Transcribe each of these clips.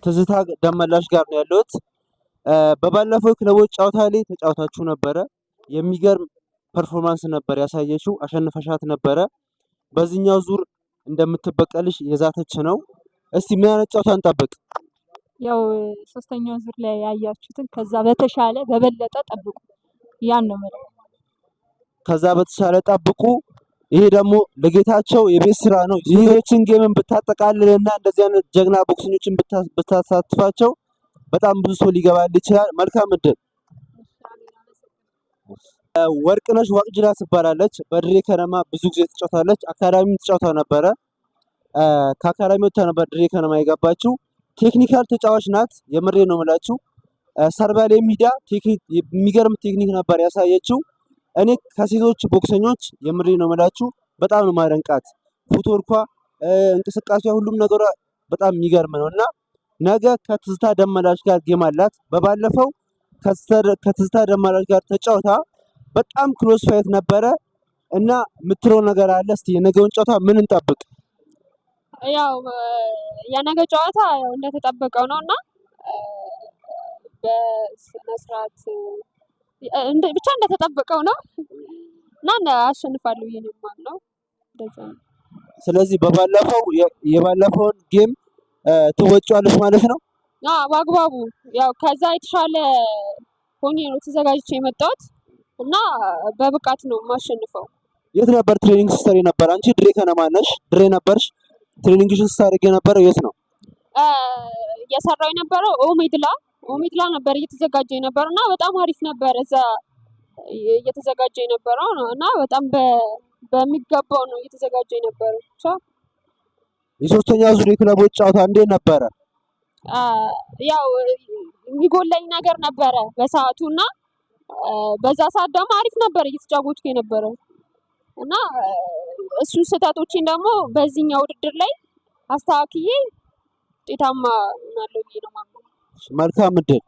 ከትዝታ ደመላሽ ጋር ነው ያለሁት። በባለፈው ክለቦች ጨዋታ ላይ ተጫውታችሁ ነበረ። የሚገርም ፐርፎርማንስ ነበር ያሳየችው፣ አሸንፈሻት ነበረ። በዚህኛው ዙር እንደምትበቀልሽ የዛተች ነው። እስቲ ምን አይነት ጨዋታ እንጠብቅ? ያው ሶስተኛው ዙር ላይ ያያችሁትን ከዛ በተሻለ በበለጠ ጠብቁ። ያን ነው ማለት። ከዛ በተሻለ ጠብቁ። ይሄ ደግሞ ለጌታቸው የቤት ስራ ነው። ይህችን ጌምን ብታጠቃልልና እንደዚህ አይነት ጀግና ቦክሰኞችን ብታሳትፋቸው በጣም ብዙ ሰው ሊገባል ይችላል። መልካም እድል። ወርቅነሽ ዋቅጅራ ትባላለች። በድሬ ከነማ ብዙ ጊዜ ትጫወታለች። አካዳሚ ትጫወታ ነበረ። ከአካዳሚ ወጥታ ነበር ድሬ ከነማ የገባችው። ቴክኒካል ተጫዋች ናት። የምሬ ነው የምላችሁ። ሰርባሌ ሚዲያ የሚገርም ቴክኒክ ነበር ያሳየችው። እኔ ከሴቶች ቦክሰኞች የምሬ ነው የምላችሁ በጣም ነው ማደንቃት። ፉትወርኳ፣ እንቅስቃሴዋ፣ ሁሉም ነገሯ በጣም የሚገርም ነው እና ነገ ከትዝታ ደመላሽ ጋር ጌም አላት። በባለፈው ከትዝታ ደመላሽ ጋር ተጫውታ በጣም ክሎዝ ፋይት ነበረ እና የምትለው ነገር አለ? እስቲ የነገውን ጨዋታ ምን እንጠብቅ? ያው የነገ ጨዋታ ያው እንደተጠበቀው ነውና በስነ ስርዓት ብቻ እንደተጠበቀው ነው እና አሸንፋለሁ ይሄን ነው እንደዛ ነው። ስለዚህ የባለፈውን ጌም ትወጫለሽ ማለት ነው? በአግባቡ ያው ከዛ የተሻለ ሆኜ ነው ተዘጋጅቼ የመጣሁት እና በብቃት ነው የማሸንፈው። የት ነበር ትሬኒንግ ስትሰሪ ነበር? አንቺ ድሬ ከነማ ነሽ፣ ድሬ ነበርሽ። ትሬኒንግሽን ስታደርጊ የነበረው የት ነው? እየሰራሁ የነበረው ኦሜድላ ነበር እየተዘጋጀ የነበረው እና በጣም አሪፍ ነበር እዛ እየተዘጋጀ የነበረው ነው እና በጣም በሚገባው ነው እየተዘጋጀ የነበረው። የሶስተኛ ዙር የክለቦች ጨዋታ እንዴት ነበረ? ያው የሚጎለኝ ነገር ነበረ በሰዓቱ እና በዛ ሰዓት ደግሞ አሪፍ ነበር እየተጫወትኩ የነበረው እና እሱ ስህተቶችን ደግሞ በዚህኛው ውድድር ላይ አስተካክዬ ውጤታማ እሆናለሁ ብዬ ነው የማምነው። መልካም እድል።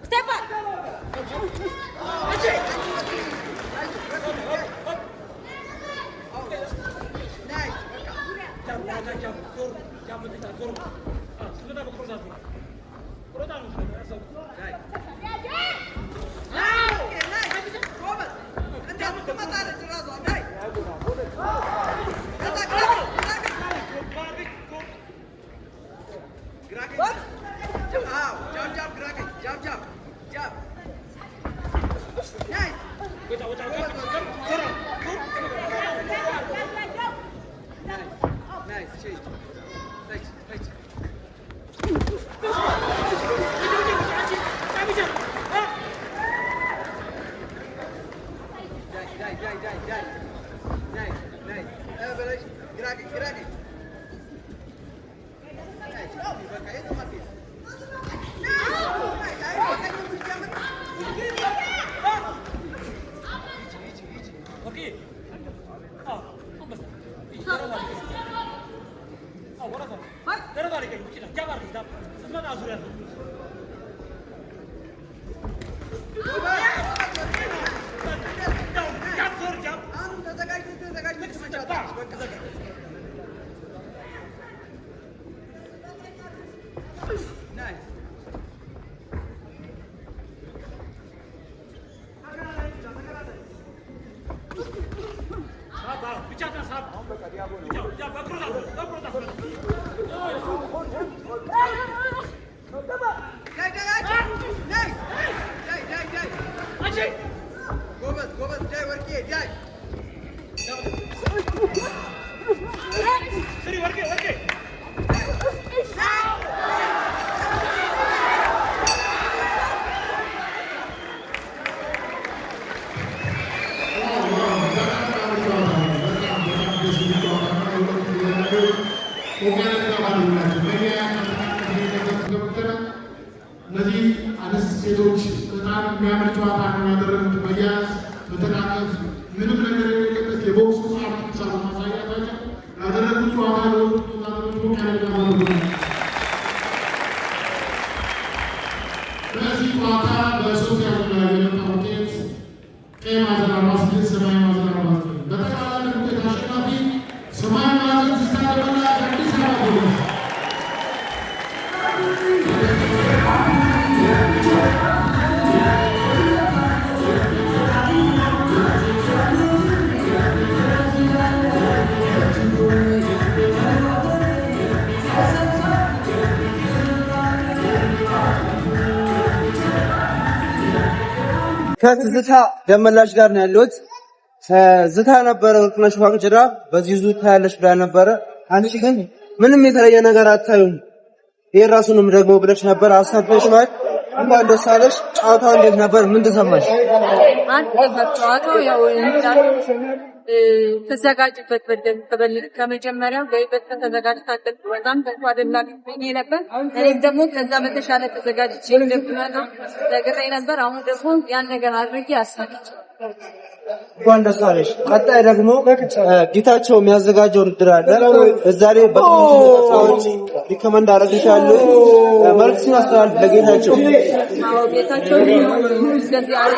Step up! እነዚህ አንስት ሴቶች በጣም የሚያምር ጨዋታ ነው ያደረጉት። መያዝ መተቃቀፍ ምንም ነገር የሌለበት የቦክስ ሰዓት ብቻ በማሳያታቸው ያደረጉት ጨዋታ በዚህ ጨዋታ በሶስት ያለ የመጣ ውጤት ቀይ ማዕዘን 46 ሰማያዊ ማዕዘን 49 በተቃራኒ ውጤት አሸናፊ ሰማያዊ ማዕዘን ስታደበና አዲስ አበባ ከትዝታ ደመላሽ ጋር ነው ያለሁት። ዝታ ነበረ ወርቅነሽ ዋቅጅራ በዚህ ዙታ ያለሽ ብላ ነበረ። አንቺ ግን ምንም የተለየ ነገር አታዩም፣ ይሄ ራሱንም ደግሞ ብለሽ ነበር አሳፈሽማል። እንኳን ደስ አለሽ። ጨዋታው እንዴት ነበር? ምን ተሰማሽ? አንተ ጨዋታው ያው ተዘጋጅበት በደንብ ከመጀመሪያው በይበልጥ ተዘጋጅታችሁ በጣም ተስፋ አደረግኩኝ ነበር። እኔም ደግሞ ከዛ በተሻለ ተዘጋጅቼ እንደምመጣ ነግሬ ነበር። አሁን ደግሞ ያን ነገር አድርጌ አሳክቼ እንኳን ደስ አለሽ። ቀጣይ ደግሞ ጌታቸው የሚያዘጋጀው ውድድር አለ። እዛ ላይ በጣም ሪከመንድ አደረግሻለሁ። መልዕክት ያስተላልፍ ለጌታቸው። አዎ ጌታቸው እንደዚህ አለ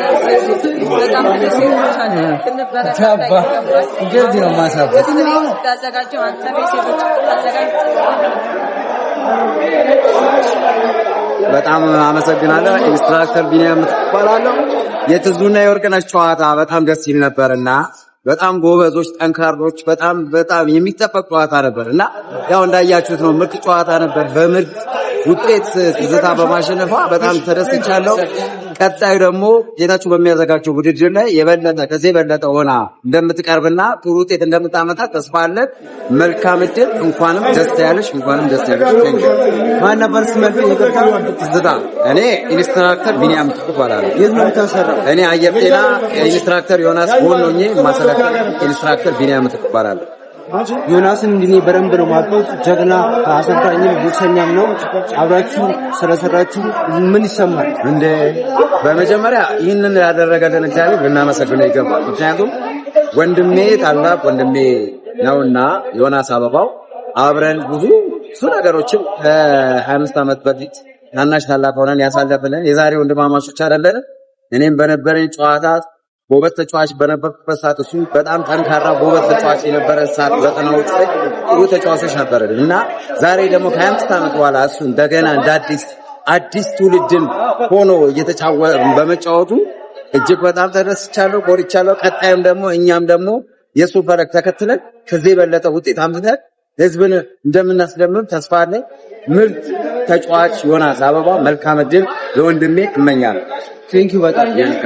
በጣም ደስ ይላል። እንደዚህ ነው ማሳበስ ታዘጋጀው አንተ ቤተሰቦች ታዘጋጅ። በጣም አመሰግናለሁ። ኢንስትራክተር ቢኒያም እባላለሁ። የትዙና የወርቅነሽ ጨዋታ በጣም ደስ ይል ነበርና በጣም ጎበዞች፣ ጠንካሮች፣ በጣም የሚጠበቅ ጨዋታ ነበርና ያው እንዳያችሁት ነው። ምርጥ ጨዋታ ነበር። በምርጥ ውጤት ትዝታ በማሸነፏ በጣም ተደስቻለሁ። ቀጣዩ ደግሞ ጌታችሁ በሚያዘጋጀው ውድድር ላይ የበለጠ ከዚህ የበለጠ ሆና እንደምትቀርብና ጥሩ ውጤት እንደምታመጣ ተስፋ አለን። መልካም እድል። እንኳንም ደስ ያለሽ፣ እንኳንም ደስ ያለሽ። ማን ነበር ስመልክ የቀጣው? ትዝታ። እኔ ኢንስትራክተር ቢኒያም እባላለሁ። የት ነው የምታሰራው? እኔ አየር ጤና ኢንስትራክተር ዮናስ ቦኖኜ ማሰለጠን ኢንስትራክተር ቢኒያም እባላለሁ። ዮናስን እንግዲህ በደንብ ነው ማጥቶት ጀግና አሰልጣኝም ቦክሰኛም ነው። አብራችሁ ስለሰራችሁ ምን ይሰማል? እንደ በመጀመሪያ ይህንን ያደረገልን እግዚአብሔር ልናመሰግነው ይገባል። ምክንያቱም ወንድሜ ታላቅ ወንድሜ ነውና ዮናስ አበባው አብረን ብዙ ነገሮችን ከ25 ዓመት በፊት ታናሽ ታላቅ ሆነን ያሳለፈልን የዛሬ ወንድማማቾች አይደለን። እኔም በነበረኝ ጨዋታ ጎበዝ ተጫዋች በነበርኩበት ሰዓት እሱ በጣም ጠንካራ ጎበዝ ተጫዋች የነበረ ሰዓት ዘጠናዎች ላይ ጥሩ ተጫዋቾች ነበረን እና ዛሬ ደግሞ ከ25 ዓመት በኋላ እሱ እንደገና እንደ አዲስ ትውልድን ሆኖ እየተጫወተ በመጫወቱ እጅግ በጣም ተደስቻለሁ፣ ቆርቻለሁ። ቀጣይም ደግሞ እኛም ደግሞ የሱ ፈለግ ተከትለን ከዚህ የበለጠ ውጤት አምጥተን ህዝብን እንደምናስደምም ተስፋ አለኝ። ምርጥ ተጫዋች ዮናስ አበባ መልካም እድል ለወንድሜ እመኛለሁ። ቴንኪው በጣም ይልካ